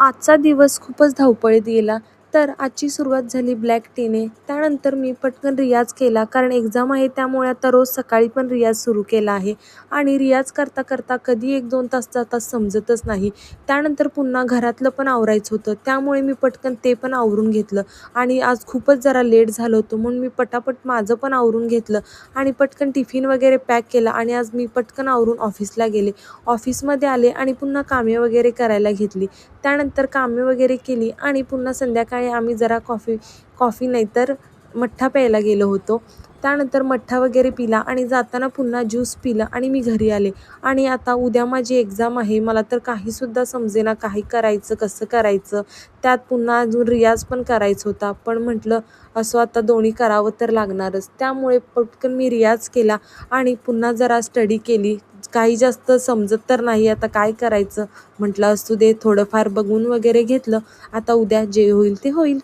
आजचा दिवस खूपच धावपळीत गेला. तर आजची सुरुवात झाली ब्लॅक टीने. त्यानंतर मी पटकन रियाज केला, कारण एक्झाम आहे त्यामुळे आता रोज सकाळी पण रियाज सुरू केला आहे. आणि रियाज करता करता कधी 1-2 तास जातात समजतच नाही. त्यानंतर पुन्हा घरातलं पण आवरायचं होतं, त्यामुळे मी पटकन ते पण आवरून घेतलं. आणि आज खूपच जरा लेट झालं होतं, म्हणून मी पटापट माझं पण आवरून घेतलं आणि पटकन टिफिन वगैरे पॅक केला. आणि आज मी पटकन आवरून ऑफिसला गेले. ऑफिसमध्ये आले आणि पुन्हा कामे वगैरे करायला घेतली. त्यानंतर कामे वगैरे केली आणि पुन्हा संध्याकाळी आम्ही जरा कॉफी नाही तर मठ्ठा प्यायला गेलो होतो. त्यानंतर मठ्ठा वगैरे पिला आणि जाताना पुन्हा ज्यूस पिला आणि मी घरी आले. आणि आता उद्या माझी एक्झाम आहे. मला तर काहीसुद्धा समजेना काही करायचं, कसं करायचं. त्यात पुन्हा अजून रियाज पण करायचा होता. पण म्हटलं असं आता दोन्ही करावं तर लागणारच. त्यामुळे पटकन मी रियाज केला आणि पुन्हा जरा स्टडी केली. काही जास्त समजत तर नाही, आता काय करायचं. म्हटलं असू दे, थोडंफार बघून वगैरे घेतलं. आता उद्या जे होईल ते होईल.